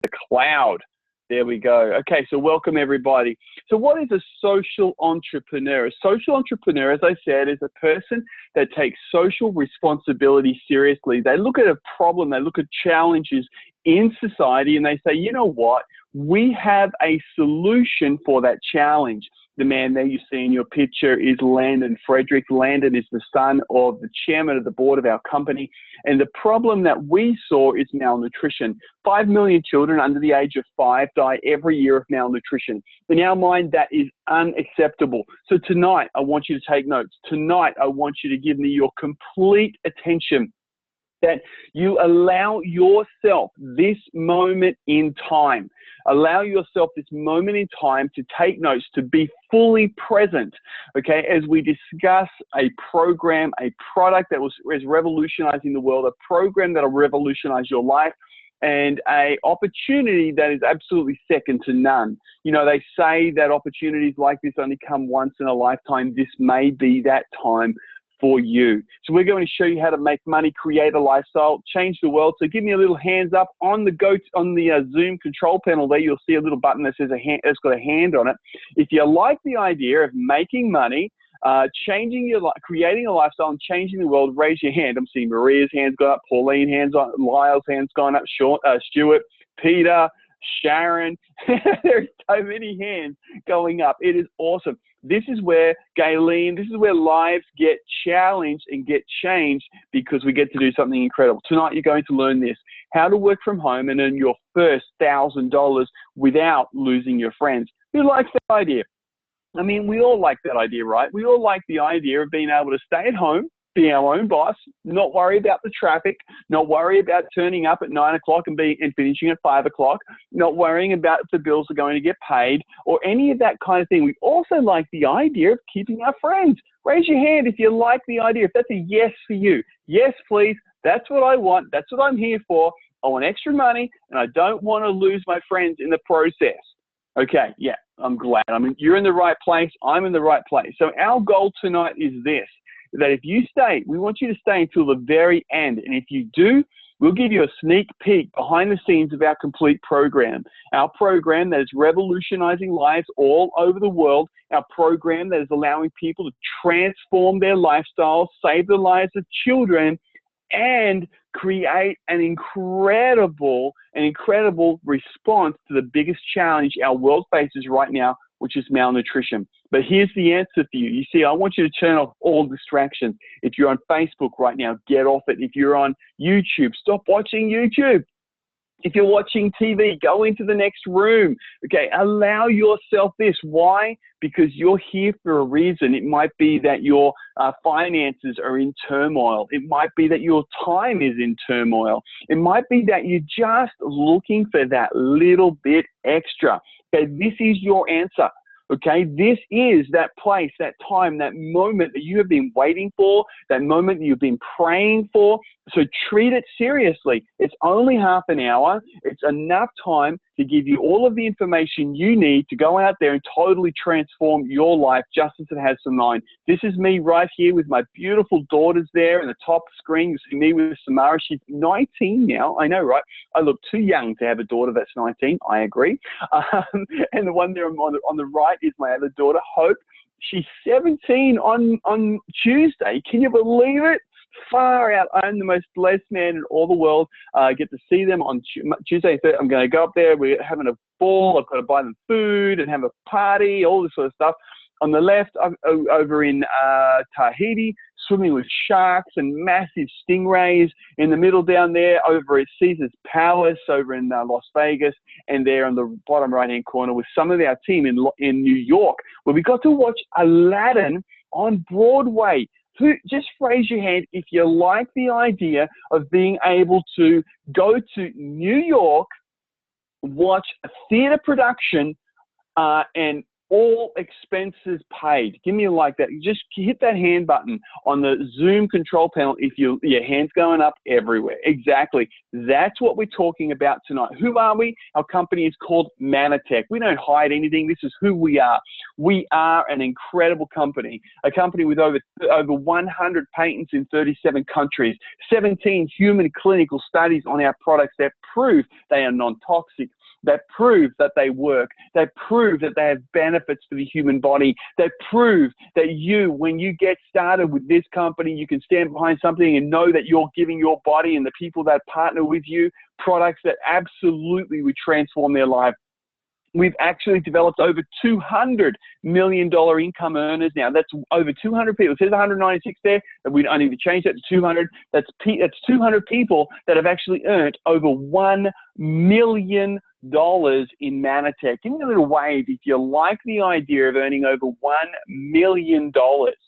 the cloud. There we go. Okay, so welcome everybody. So what is a social entrepreneur? A social entrepreneur, as I said, is a person that takes social responsibility seriously. They look at a problem, they look at challenges in society, and they say, you know what? We have a solution for that challenge. The man there you see in your picture is Landon Frederick. Landon is the son of the chairman of the board of our company. And the problem that we saw is malnutrition. 5 million children under the age of 5 die every year of malnutrition. In our mind, that is unacceptable. So tonight, I want you to take notes. Tonight, I want you to give me your complete attention, that you allow yourself this moment in time. Allow yourself this moment in time to take notes, to be fully present, okay, as we discuss a program, a product that is revolutionizing the world, a program that will revolutionize your life, and an opportunity that is absolutely second to none. You know, they say that opportunities like this only come once in a lifetime. This may be that time for you. So we're going to show you how to make money, create a lifestyle, change the world. So give me a little hands up on the Zoom control panel there. You'll see a little button that says it's got a hand on it. If you like the idea of making money, changing your life, creating a lifestyle and changing the world, raise your hand. I'm seeing Maria's hand's gone up, Pauline hand's on, Lyle's hand's gone up, Stuart, Peter, Sharon. There's so many hands going up. It is awesome. This is where, Galen, this is where lives get challenged and get changed, because we get to do something incredible. Tonight, you're going to learn this, how to work from home and earn your first $1,000 without losing your friends. Who likes that idea? I mean, we all like that idea, right? We all like the idea of being able to stay at home, be our own boss, not worry about the traffic, not worry about turning up at 9 o'clock and finishing at 5 o'clock, not worrying about if the bills are going to get paid or any of that kind of thing. We also like the idea of keeping our friends. Raise your hand if you like the idea, if that's a yes for you. Yes, please. That's what I want. That's what I'm here for. I want extra money, and I don't want to lose my friends in the process. Okay, yeah, I'm glad. I mean, you're in the right place. I'm in the right place. So our goal tonight is this, that if you stay, we want you to stay until the very end. And if you do, we'll give you a sneak peek behind the scenes of our complete program. Our program that is revolutionizing lives all over the world. Our program that is allowing people to transform their lifestyles, save the lives of children, and create an incredible response to the biggest challenge our world faces right now, which is malnutrition. But here's the answer for you. You see, I want you to turn off all distractions. If you're on Facebook right now, get off it. If you're on YouTube, stop watching YouTube. If you're watching TV, go into the next room. Okay, allow yourself this. Why? Because you're here for a reason. It might be that your finances are in turmoil. It might be that your time is in turmoil. It might be that you're just looking for that little bit extra. Okay, this is your answer. Okay, this is that place, that time, that moment that you have been waiting for, that moment that you've been praying for. So treat it seriously. It's only half an hour. It's enough time to give you all of the information you need to go out there and totally transform your life just as it has for mine. This is me right here with my beautiful daughters there in the top screen. You see me with Samara. She's 19 now. I know, right? I look too young to have a daughter that's 19. I agree. And the one there on the right is my other daughter, Hope. She's 17 on Tuesday. Can you believe it? Far out. I'm the most blessed man in all the world. I get to see them on Tuesday. I'm going to go up there. We're having a ball. I've got to buy them food and have a party, all this sort of stuff. On the left, I'm over in Tahiti, swimming with sharks and massive stingrays. In the middle down there, over at Caesar's Palace, over in Las Vegas. And there on the bottom right-hand corner with some of our team in New York, where we got to watch Aladdin on Broadway. Just raise your hand if you like the idea of being able to go to New York, watch a theater production, and all expenses paid. Give me a like that. Just hit that hand button on the Zoom control panel if your hand's going up everywhere. Exactly. That's what we're talking about tonight. Who are we? Our company is called Manatech. We don't hide anything. This is who we are. We are an incredible company, a company with over 100 patents in 37 countries, 17 human clinical studies on our products that prove they are non-toxic, that prove that they work, that prove that they have benefits for the human body, that prove that when you get started with this company, you can stand behind something and know that you're giving your body and the people that partner with you products that absolutely would transform their life. We've actually developed over $200 million income earners now. That's over 200 people. It says 196 there, but I need to change that to 200. That's 200 people that have actually earned over $1 million in Manatech. Give me a little wave if you like the idea of earning over $1 million.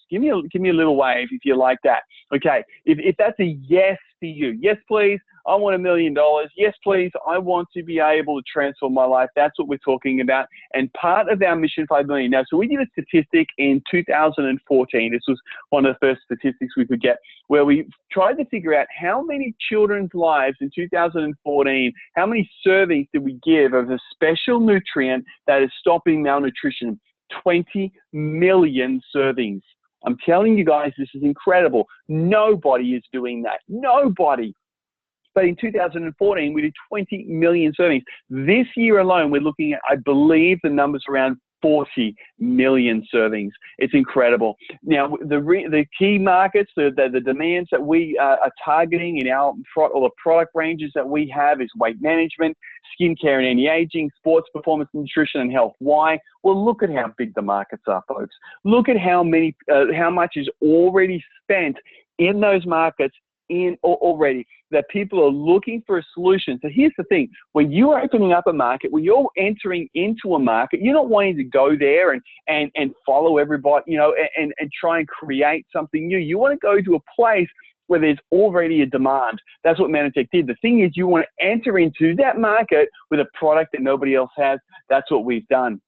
Give me a little wave if you like that. Okay, if that's a yes for you, yes please, I want $1 million. Yes please, I want to be able to transform my life. That's what we're talking about. And part of our Mission 5 million. Now, so we did a statistic in 2014. This was one of the first statistics we could get, where we tried to figure out how many children's lives in 2014, how many servings did we give of a special nutrient that is stopping malnutrition? 20 million servings. I'm telling you guys, this is incredible. Nobody is doing that. Nobody. But in 2014, we did 20 million servings. This year alone, we're looking at, I believe, the number's around 40 million servings. It's incredible. Now, the key markets, the demands that we are targeting in or the product ranges that we have is weight management, skincare and anti-aging, sports performance, nutrition and health. Why? Well, look at how big the markets are, folks. Look at how much is already spent in those markets already, that people are looking for a solution. So here's the thing, when you're opening up a market, when you're entering into a market, you're not wanting to go there and follow everybody, and try and create something new. You want to go to a place where there's already a demand. That's what Manatech did. The thing is, you want to enter into that market with a product that nobody else has. That's what we've done.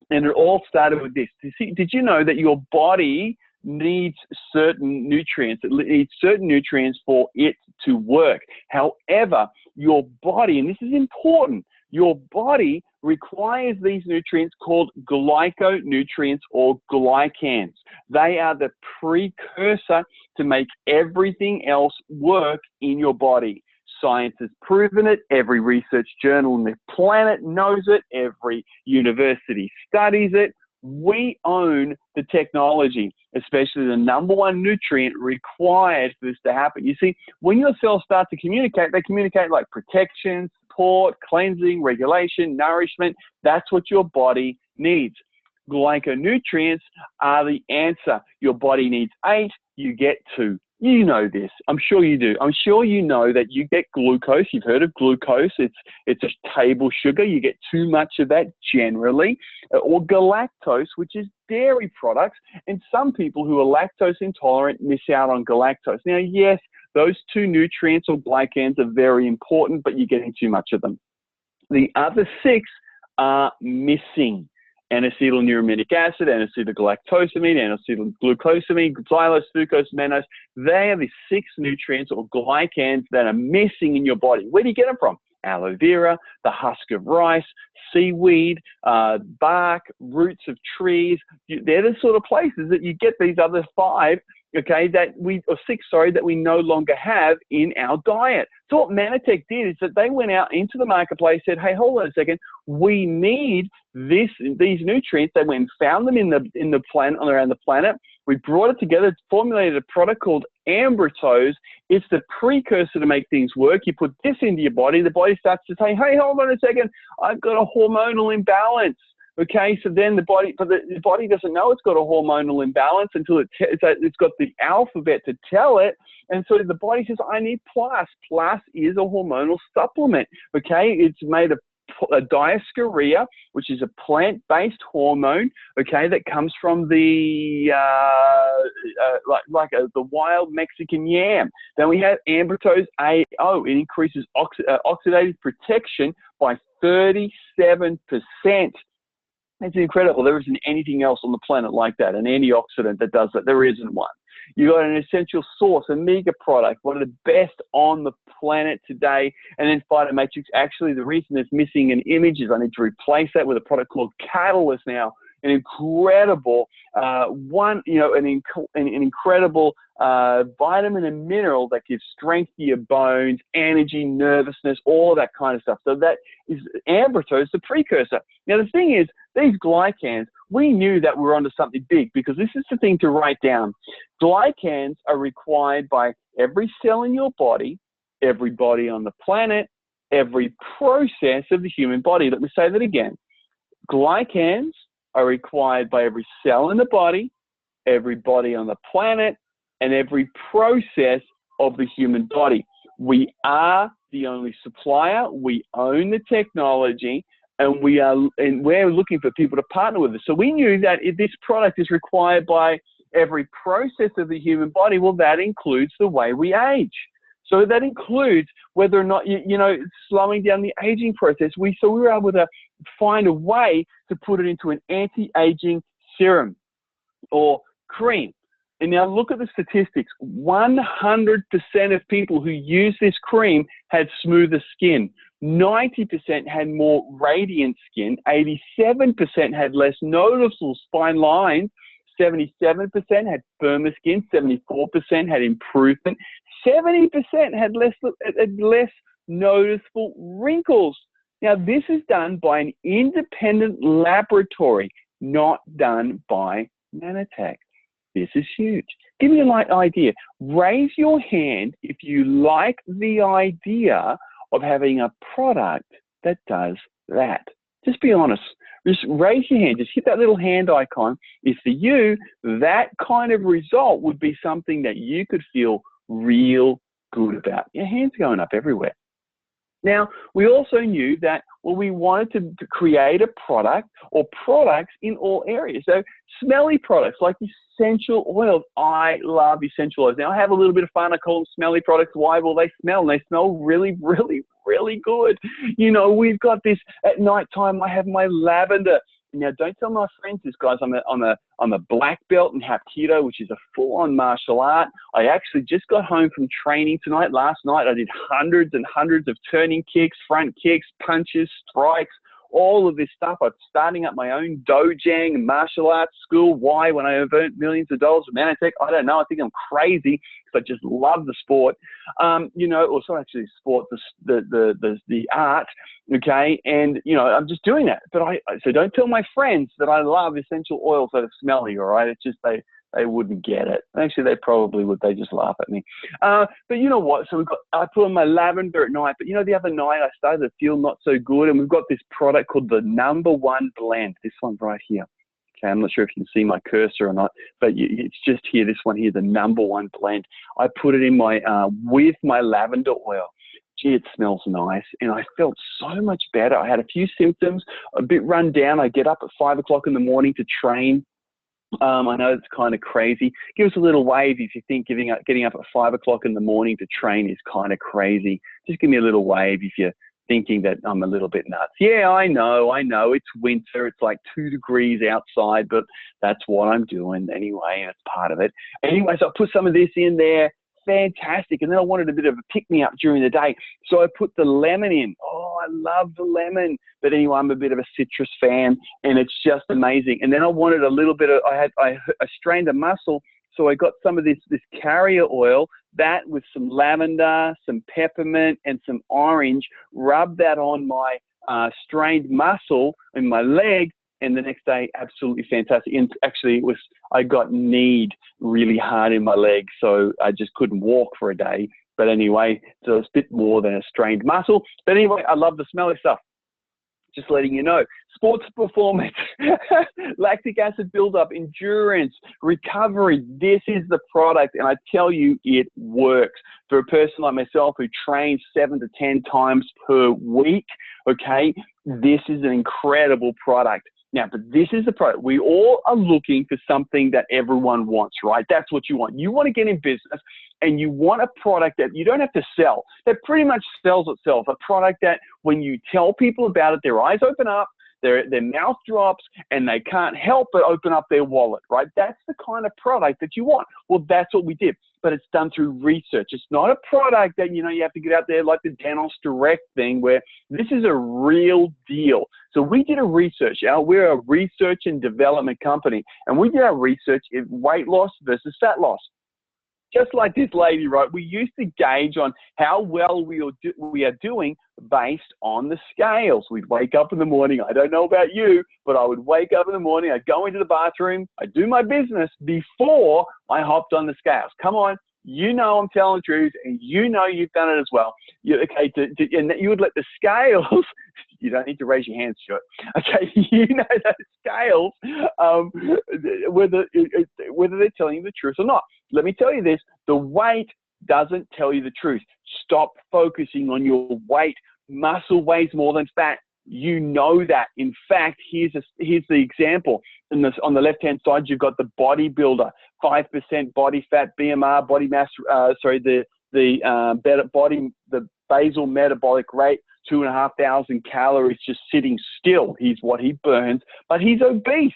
And it all started with this. Did you know that your body needs certain nutrients? It needs certain nutrients for it to work. However, your body, and this is important, your body requires these nutrients called glyconutrients or glycans. They are the precursor to make everything else work in your body. Science has proven it. Every research journal on the planet knows it. Every university studies it. We own the technology, especially the #1 nutrient required for this to happen. You see, when your cells start to communicate, they communicate like protection, support, cleansing, regulation, nourishment. That's what your body needs. Glyconutrients are the answer. Your body needs 8, you get 2. You know this. I'm sure you do. I'm sure you know that you get glucose. You've heard of glucose. It's a table sugar. You get too much of that generally. Or galactose, which is dairy products. And some people who are lactose intolerant miss out on galactose. Now, yes, those 2 nutrients or glycans are very important, but you're getting too much of them. The other 6 are missing. N-acetylneuromic acid, N-acetylgalactosamine, N-acetylglucosamine, xylose, fucose, mannose. They are the 6 nutrients or glycans that are missing in your body. Where do you get them from? Aloe vera, the husk of rice, seaweed, bark, roots of trees. They're the sort of places that you get these other 5, okay, that we no longer have in our diet. So what Manatech did is that they went out into the marketplace, said, hey, hold on a second, we need these nutrients. They went and found them in the planet, around the planet. We brought it together, formulated a product called Ambritose. It's the precursor to make things work. You put this into your body, the body starts to say, hey, hold on a second, I've got a hormonal imbalance. Okay, so then the body doesn't know it's got a hormonal imbalance until it's got the alphabet to tell it. And so the body says, I need Plus. Plus is a hormonal supplement. Okay, it's made of diascorea, which is a plant-based hormone, okay, that comes from the the wild Mexican yam. Then we have Ambritose AO. It increases oxidative protection by 37%. It's incredible. There isn't anything else on the planet like that, an antioxidant that does that. There isn't one. You got an essential source, a mega product, one of the best on the planet today. And then Phytomatrix, actually, the reason it's missing an image is I need to replace that with a product called Catalyst now. An incredible an incredible vitamin and mineral that gives strength to your bones, energy, nervousness, all of that kind of stuff. So that is ambrotose, the precursor. Now the thing is, these glycans, we knew that we were onto something big, because this is the thing to write down. Glycans are required by every cell in your body, every body on the planet, every process of the human body. Let me say that again. Glycans are required by every cell in the body, every body on the planet, and every process of the human body. We are the only supplier. We own the technology, and we're looking for people to partner with us. So we knew that if this product is required by every process of the human body, well, that includes the way we age. So that includes whether or not, slowing down the aging process. So we were able to find a way to put it into an anti-aging serum or cream. And now look at the statistics. 100% of people who use this cream had smoother skin. 90% had more radiant skin. 87% had less noticeable spine lines. 77% had firmer skin. 74% had improvement. 70% had less noticeable wrinkles. Now, this is done by an independent laboratory, not done by Nanotech. This is huge. Give me an idea. Raise your hand if you like the idea of having a product that does that. Just be honest. Just raise your hand. Just hit that little hand icon. If for you, that kind of result would be something that you could feel real good about. Your hands are going up everywhere. Now, we also knew that, well, we wanted to create a product or products in all areas. So smelly products like essential oils. I love essential oils. Now, I have a little bit of fun. I call them smelly products. Why? Well, they smell, and they smell really, really, really good. We've got this at nighttime. I have my lavender. Now, don't tell my friends this, guys. I'm a black belt in Hapkido, which is a full-on martial art. I actually just got home from training tonight. Last night, I did hundreds and hundreds of turning kicks, front kicks, punches, strikes, all of this stuff. I'm starting up my own dojang martial arts school. Why? When I have earned millions of dollars with Nanotech, I don't know. I think I'm crazy because I just love the sport. Also actually sport, the art. Okay, and I'm just doing that. But so don't tell my friends that I love essential oils that are smelly. All right, it's just they wouldn't get it. Actually, they probably would. They just laugh at me. But you know what? So I put on my lavender at night. But the other night I started to feel not so good, and we've got this product called the #1 blend. This one right here. Okay, I'm not sure if you can see my cursor or not, but it's just here. This one here, the #1 blend. I put it in with my lavender oil. Gee, it smells nice, and I felt so much better. I had a few symptoms, a bit run down. I get up at 5 o'clock in the morning to train. I know it's kind of crazy. Give us a little wave if you think getting up at 5 o'clock in the morning to train is kind of crazy. Just give me a little wave if you're thinking that I'm a little bit nuts. Yeah, I know. It's winter. It's like 2 degrees outside, but that's what I'm doing anyway, and it's part of it. Anyway, so I put some of this in there. Fantastic. And then I wanted a bit of a pick-me-up during the day. So I put the lemon in. Oh, I love the lemon. But anyway, I'm a bit of a citrus fan, and it's just amazing. And then I wanted a little bit of, I strained a muscle. So I got some of this carrier oil, that with some lavender, some peppermint, and some orange, rubbed that on my strained muscle in my leg. And the next day, absolutely fantastic. And actually, I got kneed really hard in my leg, so I just couldn't walk for a day. But anyway, so it's a bit more than a strained muscle. But anyway, I love the smelly stuff. Just letting you know. Sports performance, lactic acid buildup, endurance, recovery. This is the product, and I tell you, it works. For a person like myself who trains 7 to 10 times per week, okay, this is an incredible product. Now, but this is the product. We all are looking for something that everyone wants, right? That's what you want. You want to get in business, and you want a product that you don't have to sell. That pretty much sells itself. A product that when you tell people about it, their eyes open up. their mouth drops and they can't help but open up their wallet, right? That's the kind of product that you want. Well, that's what we did, but it's done through research. It's not a product that, you know, you have to get out there like the Danos Direct thing, where this is a real deal. So we did a research. We're a research and development company, and we did our research in weight loss versus fat loss. Just like this lady, right? We used to gauge on how well we are doing based on the scales. We'd wake up in the morning. I don't know about you, but I would wake up in the morning. I'd go into the bathroom. I'd do my business before I hopped on the scales. Come on. You know I'm telling the truth, and you know you've done it as well. And you would let the scales, you don't need to raise your hands, Stuart. Okay, you know those scales, whether they're telling you the truth or not. Let me tell you this, the weight doesn't tell you the truth. Stop focusing on your weight. Muscle weighs more than fat. You know that. In fact, here's the example. On the left-hand side, you've got the bodybuilder, 5% body fat, BMR, body mass. The basal metabolic rate, 2,500 calories, just sitting still. He's what he burns, but he's obese.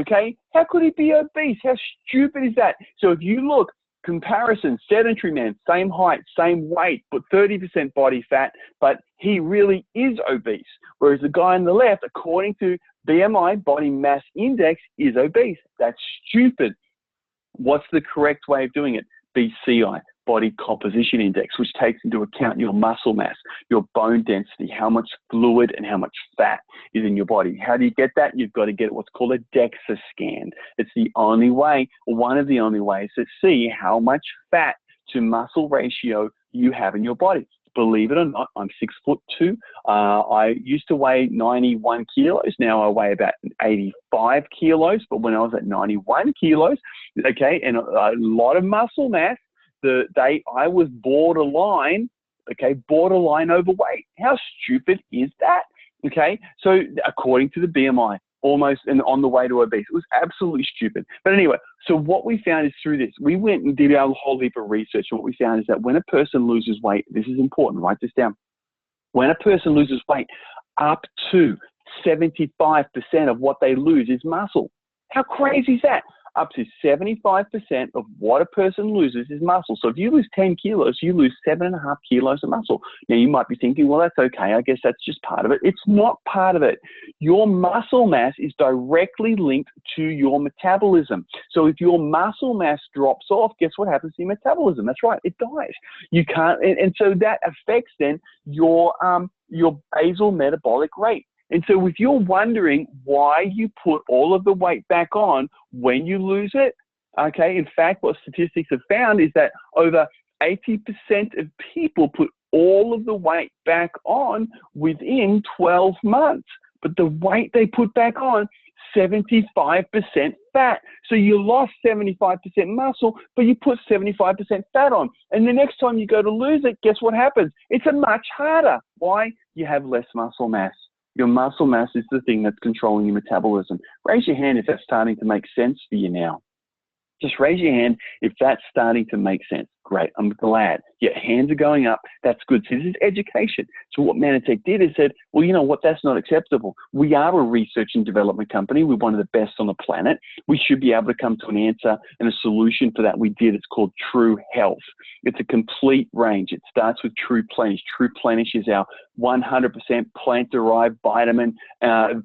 Okay, how could he be obese? How stupid is that? So if you look, comparison, sedentary man, same height, same weight, but 30% body fat, but he really is obese. Whereas the guy on the left, according to BMI, body mass index, is obese. That's stupid. What's the correct way of doing it? BCI, body composition index, which takes into account your muscle mass, your bone density, how much fluid and how much fat is in your body. How do you get that? You've got to get what's called a DEXA scan. It's the only way, or one of the only ways, to see how much fat to muscle ratio you have in your body. Believe it or not, I'm 6'2". I used to weigh 91 kilos. Now I weigh about 85 kilos. But when I was at 91 kilos, okay, and a lot of muscle mass, the day I was borderline, okay, borderline overweight. How stupid is that? Okay, so according to the BMI, almost and on the way to obese. It was absolutely stupid. But anyway, so what we found is through this, we went and did a whole heap of research. And what we found is that when a person loses weight, this is important, write this down. When a person loses weight, up to 75% of what they lose is muscle. How crazy is that? Up to 75% of what a person loses is muscle. So if you lose 10 kilos, you lose 7.5 kilos of muscle. Now you might be thinking, well, that's okay. I guess that's just part of it. It's not part of it. Your muscle mass is directly linked to your metabolism. So if your muscle mass drops off, guess what happens to your metabolism? That's right, it dies. You can't, and so that affects then your basal metabolic rate. And so if you're wondering why you put all of the weight back on when you lose it, okay, in fact, what statistics have found is that over 80% of people put all of the weight back on within 12 months. But the weight they put back on, 75% fat. So you lost 75% muscle, but you put 75% fat on. And the next time you go to lose it, guess what happens? It's a much harder. Why? You have less muscle mass. Your muscle mass is the thing that's controlling your metabolism. Raise your hand if that's starting to make sense for you now. Just raise your hand if that's starting to make sense. Great, I'm glad. Yeah, hands are going up. That's good. So this is education. So what Manatech did is said, well, you know what, that's not acceptable. We are a research and development company. We're one of the best on the planet. We should be able to come to an answer and a solution for that. We did. It's called True Health. It's a complete range. It starts with True Plenish. True Plenish is our 100% plant-derived vitamin and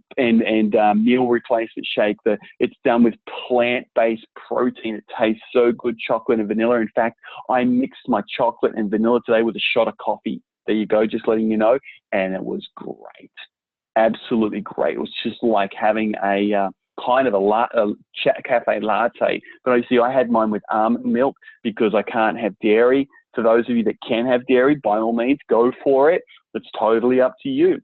meal replacement shake. It's done with plant-based protein. It tastes so good, chocolate and vanilla. In fact, I mixed my chocolate and vanilla today with a shot of coffee. There you go, just letting you know. And it was great. Absolutely great. It was just like having a kind of a cafe latte. But you see, I had mine with almond milk because I can't have dairy. To those of you that can have dairy, by all means, go for it. It's totally up to you.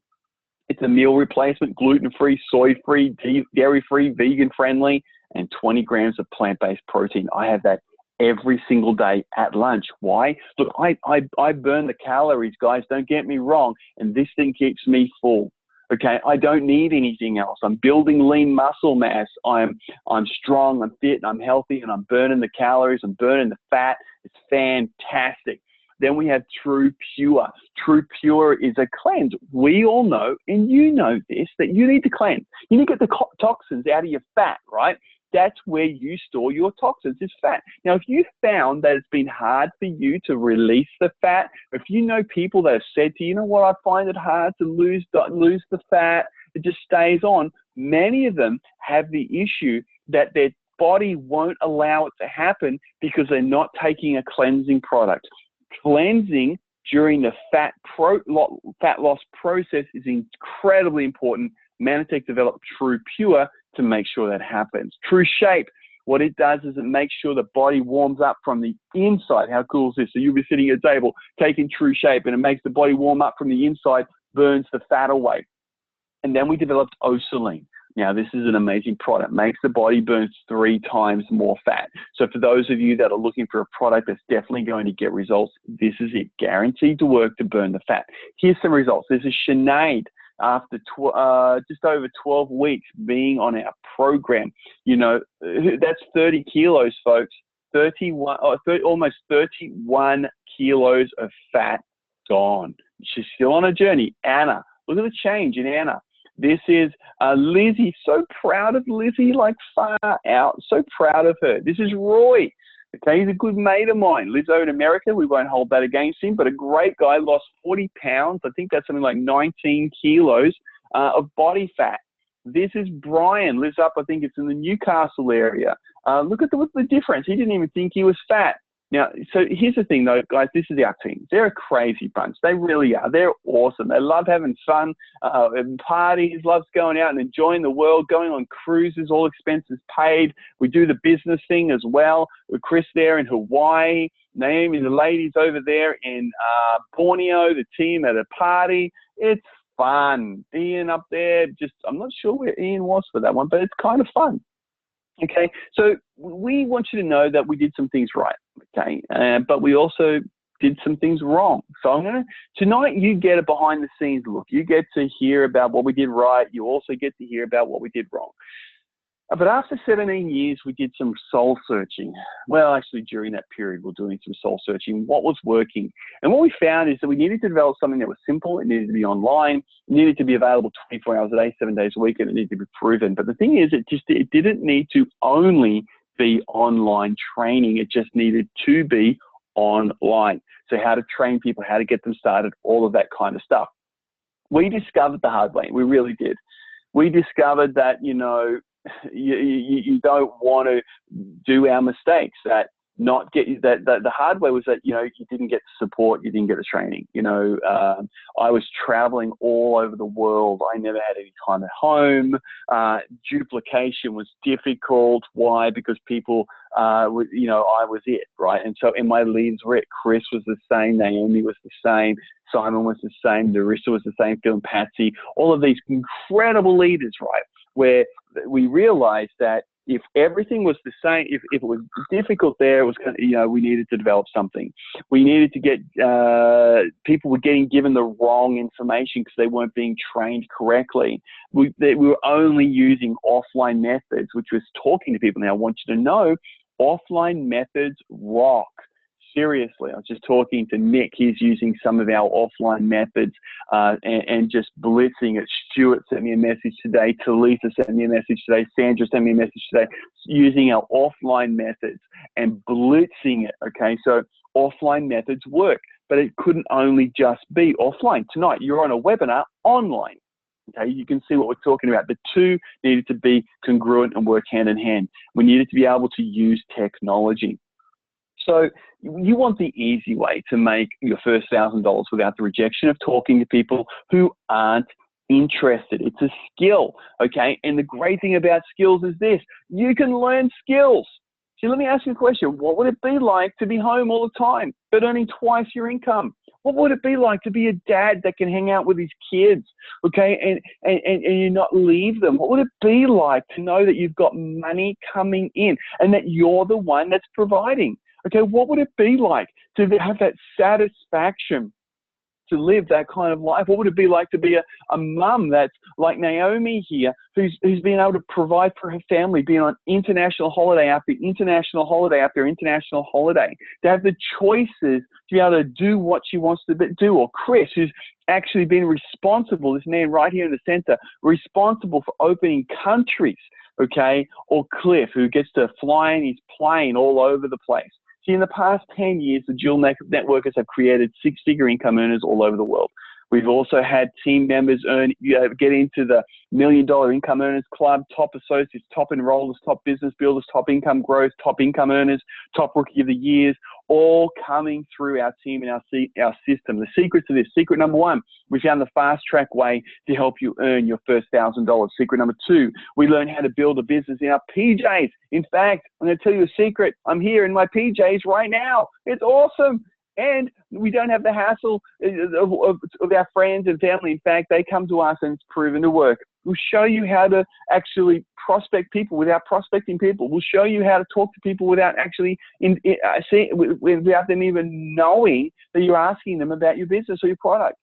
It's a meal replacement, gluten-free, soy-free, dairy-free, vegan-friendly, and 20 grams of plant-based protein. I have that every single day at lunch. Why? Look, I burn the calories, guys. Don't get me wrong. And this thing keeps me full. Okay, I don't need anything else. I'm building lean muscle mass. I'm strong, I'm fit, I'm healthy, and I'm burning the calories, I'm burning the fat. It's fantastic. Then we have True Pure. True Pure is a cleanse. We all know, and you know this, that you need to cleanse. You need to get the toxins out of your fat, right? That's where you store your toxins, is fat. Now, if you found that it's been hard for you to release the fat, if you know people that have said to you, you know what, I find it hard to lose the fat, it just stays on, many of them have the issue that their body won't allow it to happen because they're not taking a cleansing product. Cleansing during the fat loss process is incredibly important. Mannatech developed True Pure to make sure that happens. True Shape, what it does is it makes sure the body warms up from the inside. How cool is this? So you'll be sitting at a table taking True Shape and it makes the body warm up from the inside, burns the fat away. And then we developed Osaline. Now, this is an amazing product. Makes the body burn 3 times more fat. So for those of you that are looking for a product that's definitely going to get results, this is it. Guaranteed to work to burn the fat. Here's some results. This is Sinead. After just over 12 weeks being on our program, you know, that's 30 kilos, folks. 31, almost 31 kilos of fat gone. She's still on a journey. Anna, look at the change in Anna. This is Lizzie. So proud of Lizzie, like far out. So proud of her. This is Roy. Okay, he's a good mate of mine. Lives over in America. We won't hold that against him, but a great guy, lost 40 pounds. I think that's something like 19 kilos of body fat. This is Brian. Lives up, I think it's in the Newcastle area. Look at what's the difference. He didn't even think he was fat. Now, so here's the thing though, guys, this is our team. They're a crazy bunch. They really are. They're awesome. They love having fun, and parties, loves going out and enjoying the world, going on cruises, all expenses paid. We do the business thing as well. With Chris there in Hawaii, Naomi, the ladies over there in Borneo, the team at a party. It's fun. Ian up there, I'm not sure where Ian was for that one, but it's kind of fun. Okay, so we want you to know that we did some things right, okay, but we also did some things wrong. So tonight you get a behind the scenes look. You get to hear about what we did right. You also get to hear about what we did wrong. But after 17 years, we did some soul searching. Well, actually, during that period, we're doing some soul searching. What was working? And what we found is that we needed to develop something that was simple. It needed to be online. It needed to be available 24 hours a day, 7 days a week, and it needed to be proven. But the thing is, it didn't need to only be online training. It just needed to be online. So how to train people, how to get them started, all of that kind of stuff. We discovered the hard way. We really did. We discovered that, you know, you don't want to do our mistakes. That the hard way was that, you know, you didn't get the support, you didn't get the training. You know, I was traveling all over the world. I never had any time at home. Duplication was difficult. Why? Because people, you know, I was it, right? And so, and my leads were it. Chris was the same. Naomi was the same. Simon was the same. Larissa was the same. Phil and Patsy. All of these incredible leaders, right? Where we realized that if everything was the same, if it was difficult there, it was going to, you know, we needed to develop something. We needed to get, people were getting given the wrong information because they weren't being trained correctly. We were only using offline methods, which was talking to people. Now, I want you to know, offline methods rock. Seriously, I was just talking to Nick. He's using some of our offline methods and just blitzing it. Stuart sent me a message today. Talisa sent me a message today. Sandra sent me a message today. Using our offline methods and blitzing it. Okay, so offline methods work, but it couldn't only just be offline. Tonight, you're on a webinar online. Okay, you can see what we're talking about. The two needed to be congruent and work hand in hand. We needed to be able to use technology. So you want the easy way to make your first $1,000 without the rejection of talking to people who aren't interested. It's a skill, okay? And the great thing about skills is this: you can learn skills. So let me ask you a question. What would it be like to be home all the time, but earning twice your income? What would it be like to be a dad that can hang out with his kids, okay, and you not leave them? What would it be like to know that you've got money coming in and that you're the one that's providing? Okay, what would it be like to have that satisfaction to live that kind of life? What would it be like to be a mum that's like Naomi here, who's been able to provide for her family, being on international holiday after international holiday after international holiday, to have the choices to be able to do what she wants to do? Or Chris, who's actually been responsible, this man right here in the center, responsible for opening countries, okay? Or Cliff, who gets to fly in his plane all over the place. See, in the past 10 years, the dual networkers have created six-figure income earners all over the world. We've also had team members get into the $1 million income earners club, top associates, top enrollers, top business builders, top income growth, top income earners, top rookie of the years, all coming through our team and our system. The secrets of this: secret number one, we found the fast track way to help you earn your first $1,000. Secret number two, we learned how to build a business in our PJs. In fact, I'm going to tell you a secret. I'm here in my PJs right now. It's awesome. And we don't have the hassle of our friends and family. In fact, they come to us and it's proven to work. We'll show you how to actually prospect people without prospecting people. We'll show you how to talk to people without actually, without them even knowing that you're asking them about your business or your product.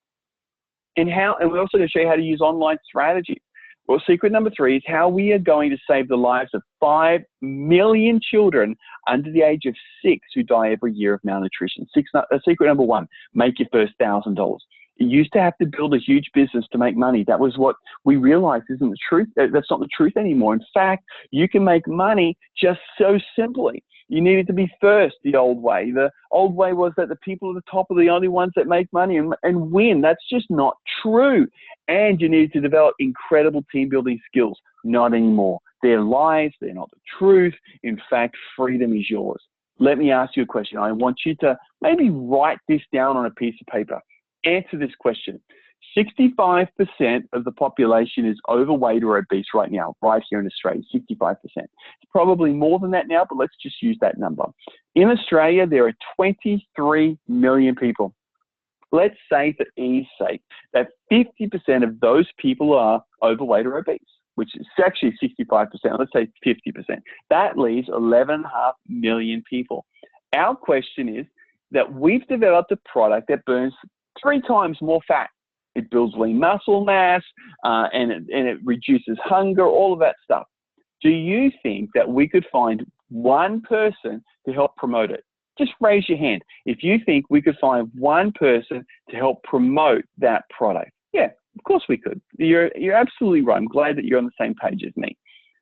And we're also going to show you how to use online strategies. Well, secret number three is how we are going to save the lives of 5 million children under the age of 6 who die every year of malnutrition. Secret number one, make your first $1,000. You used to have to build a huge business to make money. That was what we realized isn't the truth. That's not the truth anymore. In fact, you can make money just so simply. You needed to be first the old way. The old way was that the people at the top are the only ones that make money and win. That's just not true. And you needed to develop incredible team building skills. Not anymore. They're lies. They're not the truth. In fact, freedom is yours. Let me ask you a question. I want you to maybe write this down on a piece of paper. Answer this question. 65% of the population is overweight or obese right now, right here in Australia, 65%. It's probably more than that now, but let's just use that number. In Australia, there are 23 million people. Let's say, for ease sake, that 50% of those people are overweight or obese, which is actually 65%. Let's say 50%. That leaves 11.5 million people. Our question is that we've developed a product that burns 3 times more fat. It builds lean muscle mass, and it reduces hunger, all of that stuff. Do you think that we could find one person to help promote it? Just raise your hand if you think we could find one person to help promote that product. Yeah, of course we could. You're absolutely right. I'm glad that you're on the same page as me.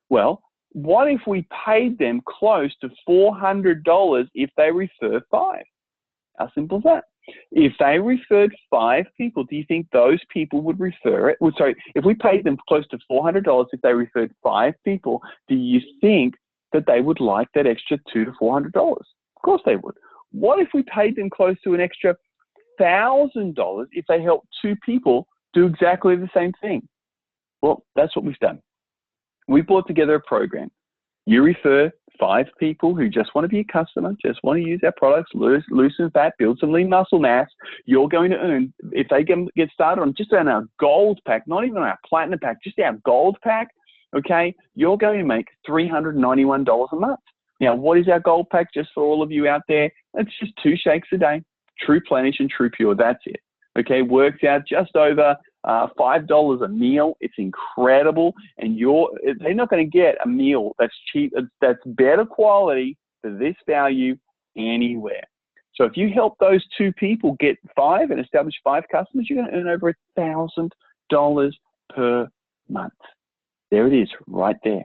Well, what if we paid them close to $400 if they refer 5? How simple is that? If they referred 5 people, do you think those people would refer it? Well, sorry, if we paid them close to $400 if they referred 5 people, do you think that they would like that extra $200 to $400? Of course they would. What if we paid them close to an extra $1,000 if they helped 2 people do exactly the same thing? Well, that's what we've done. We brought together a program. You refer 5 people who just want to be a customer, just want to use our products, loosen fat, build some lean muscle mass. You're going to earn, if they get started on just on our gold pack, not even our platinum pack, just our gold pack, okay, you're going to make $391 a month. Now, what is our gold pack, just for all of you out there? It's just 2 shakes a day, True Plenish and True Pure. That's it. Okay, works out just over $5 a meal. It's incredible, and they're not going to get a meal that's cheap, that's better quality for this value anywhere. So if you help those 2 people get 5 and establish 5 customers, you're going to earn over $1,000 per month. There it is, right there.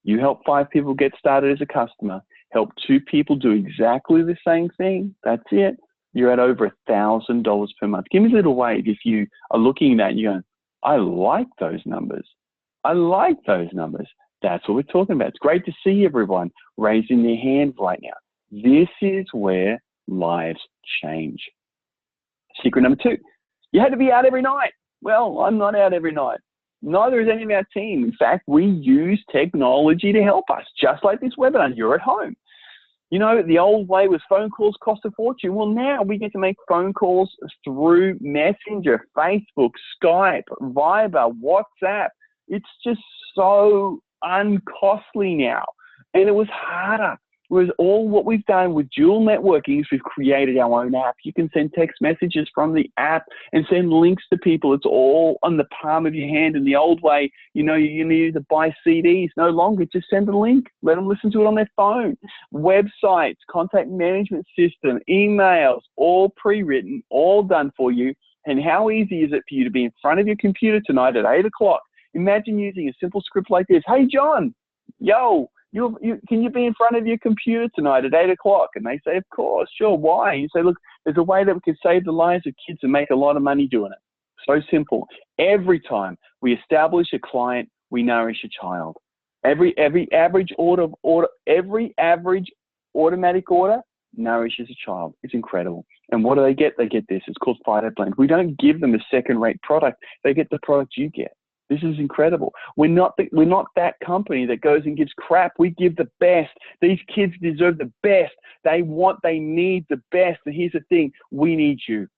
You help 5 people get started as a customer, help 2 people do exactly the same thing. That's it. You're at over $1,000 per month. Give me a little wave if you are looking at that and you're going, I like those numbers. I like those numbers. That's what we're talking about. It's great to see everyone raising their hand right now. This is where lives change. Secret number 2, you had to be out every night. Well, I'm not out every night. Neither is any of our team. In fact, we use technology to help us, just like this webinar. You're at home. You know, the old way was phone calls cost a fortune. Well, now we get to make phone calls through Messenger, Facebook, Skype, Viber, WhatsApp. It's just so uncostly now. And it was harder Whereas all what we've done with dual networking is we've created our own app. You can send text messages from the app and send links to people. It's all on the palm of your hand. In the old way, you needed to buy CDs. No longer, just send a link. Let them listen to it on their phone. Websites, contact management system, emails, all pre-written, all done for you. And how easy is it for you to be in front of your computer tonight at 8 o'clock? Imagine using a simple script like this. Hey, John, yo, can you be in front of your computer tonight at 8 o'clock? And they say, of course, sure. Why? You say, look, there's a way that we can save the lives of kids and make a lot of money doing it. So simple. Every time we establish a client, we nourish a child. Every average average automatic order nourishes a child. It's incredible. And what do they get? They get this. It's called phytoblend. We don't give them a second-rate product. They get the product you get. This is incredible. We're not that company that goes and gives crap. We give the best. These kids deserve the best. They need the best. And here's the thing. We need you.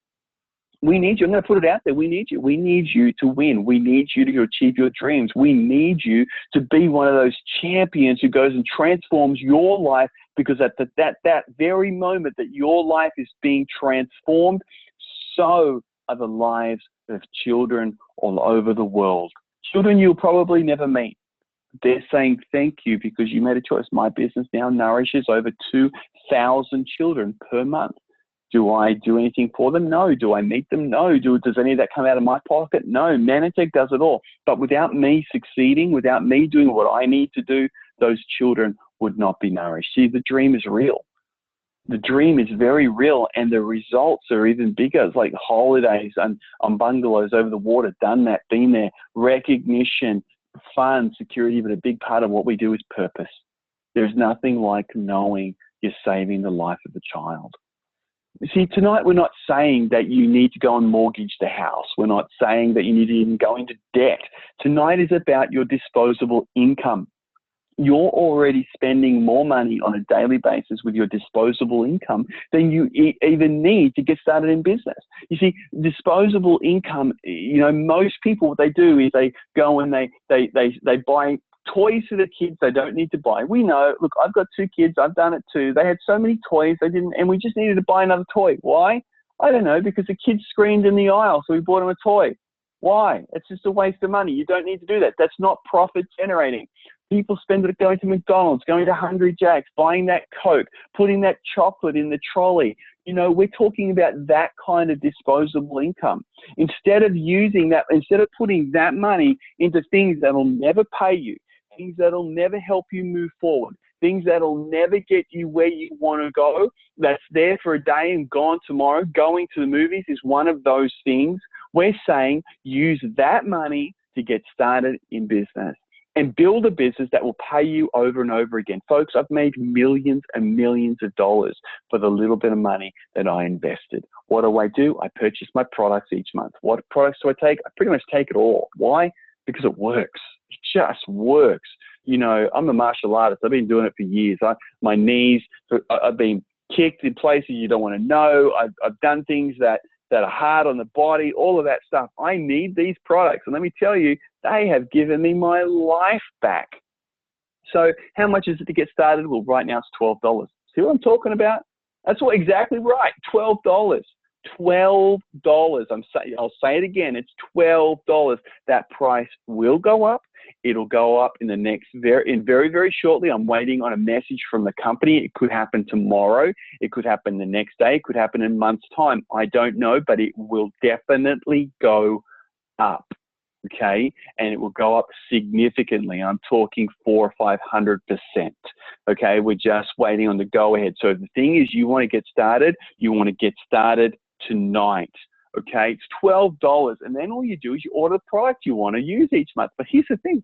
We need you. I'm going to put it out there. We need you. We need you to win. We need you to achieve your dreams. We need you to be one of those champions who goes and transforms your life, because at that very moment that your life is being transformed, so are the lives of children all over the world. Children you'll probably never meet. They're saying thank you because you made a choice. My business now nourishes over 2,000 children per month. Do I do anything for them? No. Do I meet them? No. Does any of that come out of my pocket? No. Manatech does it all. But without me succeeding, without me doing what I need to do, those children would not be nourished. See, the dream is real. The dream is very real, and the results are even bigger. It's like holidays on bungalows over the water, done that, been there, recognition, fun, security, but a big part of what we do is purpose. There's nothing like knowing you're saving the life of a child. See, tonight we're not saying that you need to go and mortgage the house. We're not saying that you need to even go into debt. Tonight is about your disposable income. You're already spending more money on a daily basis with your disposable income than you even need to get started in business. You see, disposable income, most people, what they do is they go and they buy toys for the kids they don't need to buy. We know, look, I've got 2 kids. I've done it too. They had so many toys and we just needed to buy another toy. Why? I don't know, because the kids screamed in the aisle, so we bought them a toy. Why? It's just a waste of money. You don't need to do that. That's not profit generating. People spend it going to McDonald's, going to Hungry Jack's, buying that Coke, putting that chocolate in the trolley. We're talking about that kind of disposable income. Instead of putting that money into things that'll never pay you, things that'll never help you move forward, things that'll never get you where you want to go, that's there for a day and gone tomorrow. Going to the movies is one of those things. We're saying use that money to get started in business and build a business that will pay you over and over again. Folks, I've made millions and millions of dollars for the little bit of money that I invested. What do? I purchase my products each month. What products do I take? I pretty much take it all. Why? Because it works. It just works. I'm a martial artist. I've been doing it for years. My knees, I've been kicked in places you don't want to know. I've done things that are hard on the body, all of that stuff. I need these products. And let me tell you, they have given me my life back. So how much is it to get started? Well, right now it's $12. See what I'm talking about? That's exactly right. $12. $12. I'll say it again. It's $12. That price will go up. It'll go up in very, very shortly. I'm waiting on a message from the company. It could happen tomorrow. It could happen the next day. It could happen in a month's time. I don't know, but it will definitely go up. Okay, and it will go up significantly. I'm talking 400 or 500%. Okay, we're just waiting on the go ahead. So the thing is, you want to get started. You want to get started tonight. Okay, it's $12, and then all you do is you order the product you want to use each month. But here's the thing.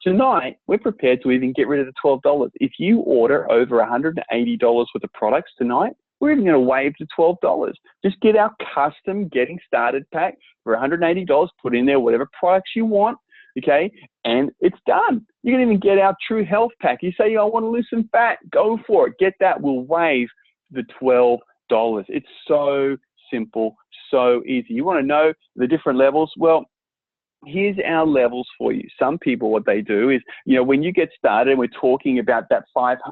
Tonight, we're prepared to even get rid of the $12. If you order over $180 worth of products tonight, we're even going to waive the $12. Just get our custom getting started pack for $180, put in there whatever products you want, okay, and it's done. You can even get our True Health pack. You say, I want to lose some fat, go for it. Get that. We'll waive the $12. It's so simple, so easy. You want to know the different levels? Well, here's our levels for you. Some people, what they do is, when you get started and we're talking about that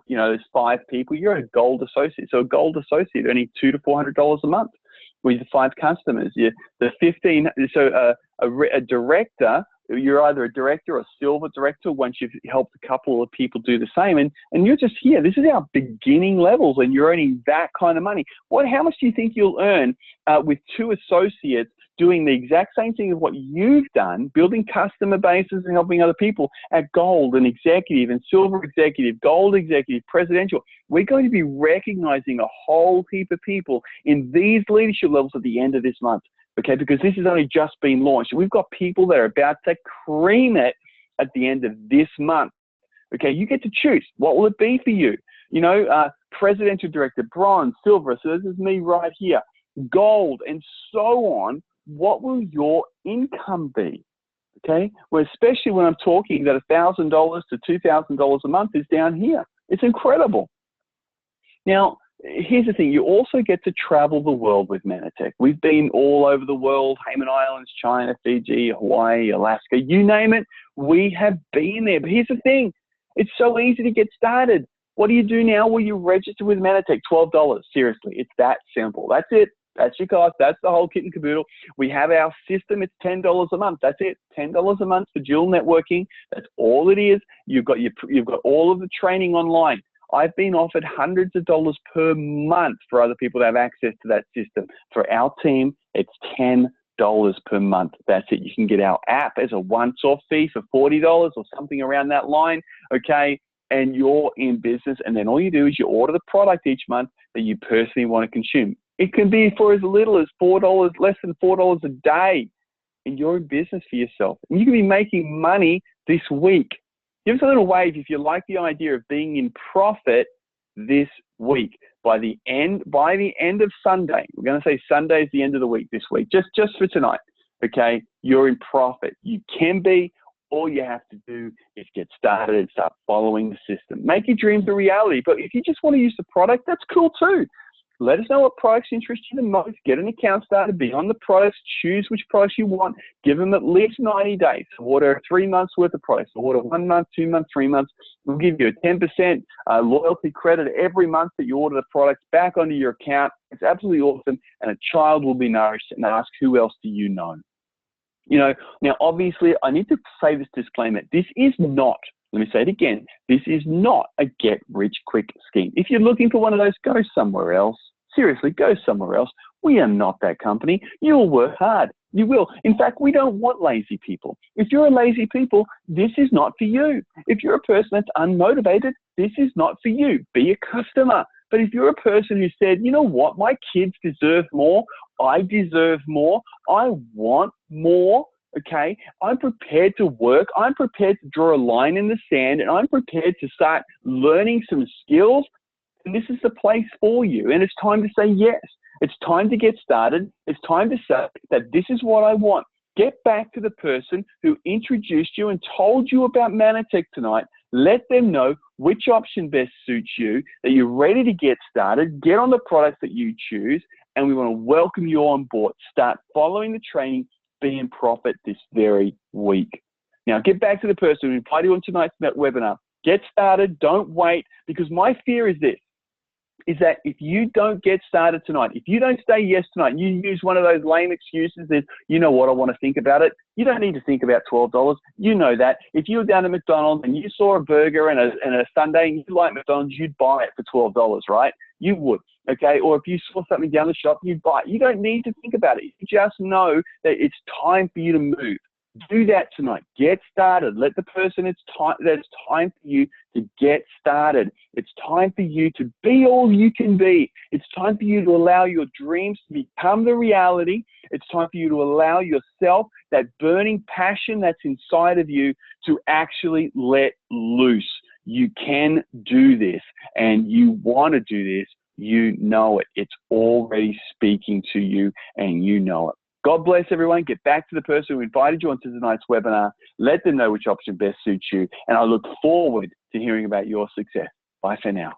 there's 5 people, you're a gold associate. So a gold associate earning $200 to $400 a month with 5 customers. The 15, so a director, you're either a director or silver director once you've helped a couple of people do the same. And you're just here. This is our beginning levels and you're earning that kind of money. How much do you think you'll earn with 2 associates doing the exact same thing as what you've done, building customer bases and helping other people at gold and executive and silver executive, gold executive, presidential? We're going to be recognizing a whole heap of people in these leadership levels at the end of this month. Okay, because this has only just been launched. We've got people that are about to cream it at the end of this month. Okay, you get to choose. What will it be for you? Presidential director, bronze, silver. So this is me right here. Gold, and so on. What will your income be? Okay, well, especially when I'm talking that $1,000 to $2,000 a month is down here. It's incredible. Now, here's the thing. You also get to travel the world with Manatech. We've been all over the world, Cayman Islands, China, Fiji, Hawaii, Alaska, you name it. We have been there. But here's the thing. It's so easy to get started. What do you do now? Well, you register with Manatech, $12. Seriously, it's that simple. That's it. That's your cost. That's the whole kit and caboodle. We have our system. It's $10 a month. That's it. $10 a month for dual networking. That's all it is. You've got all of the training online. I've been offered hundreds of dollars per month for other people to have access to that system. For our team, it's $10 per month. That's it. You can get our app as a once-off fee for $40 or something around that line, okay? And you're in business. And then all you do is you order the product each month that you personally want to consume. It can be for as little as $4, less than $4 a day. And you're in business for yourself. And you can be making money this week. Give us a little wave if you like the idea of being in profit this week. By the end of Sunday, we're going to say Sunday is the end of the week this week, just for tonight, okay? You're in profit. You can be. All you have to do is get started and start following the system. Make your dreams a reality. But if you just want to use the product, that's cool too. Let us know what products interest you the most. Get an account started, be on the products, choose which products you want, give them at least 90 days. Order 3 months worth of products. Order 1 month, 2 months, 3 months. We'll give you a 10% loyalty credit every month that you order the products back onto your account. It's absolutely awesome. And a child will be nourished and ask, who else do you know? Now obviously I need to say this disclaimer. This is not, let me say it again, this is not a get-rich-quick scheme. If you're looking for one of those, go somewhere else. Seriously, go somewhere else. We are not that company. You'll work hard. You will. In fact, we don't want lazy people. If you're a lazy people, this is not for you. If you're a person that's unmotivated, this is not for you. Be a customer. But if you're a person who said, you know what, my kids deserve more, I deserve more, I want more, okay, I'm prepared to work, I'm prepared to draw a line in the sand, and I'm prepared to start learning some skills, and this is the place for you. And it's time to say yes. It's time to get started. It's time to say that this is what I want. Get back to the person who introduced you and told you about Manatech tonight. Let them know which option best suits you, that you're ready to get started, get on the products that you choose, and we want to welcome you on board. Start following the training, be in profit this very week. Now, get back to the person who invited you on tonight's webinar. Get started. Don't wait, because my fear is this, is that if you don't get started tonight, if you don't say yes tonight, and you use one of those lame excuses that, you know what, I want to think about it. You don't need to think about $12. You know that. If you were down at McDonald's and you saw a burger and a sundae and you like McDonald's, you'd buy it for $12, right? You would, okay? Or if you saw something down the shop, you'd buy it. You don't need to think about it. You just know that it's time for you to move. Do that tonight. Get started. Let the person it's time for you to get started. It's time for you to be all you can be. It's time for you to allow your dreams to become the reality. It's time for you to allow yourself, that burning passion that's inside of you, to actually let loose. You can do this, and you want to do this. You know it. It's already speaking to you, and you know it. God bless everyone. Get back to the person who invited you onto tonight's webinar. Let them know which option best suits you. And I look forward to hearing about your success. Bye for now.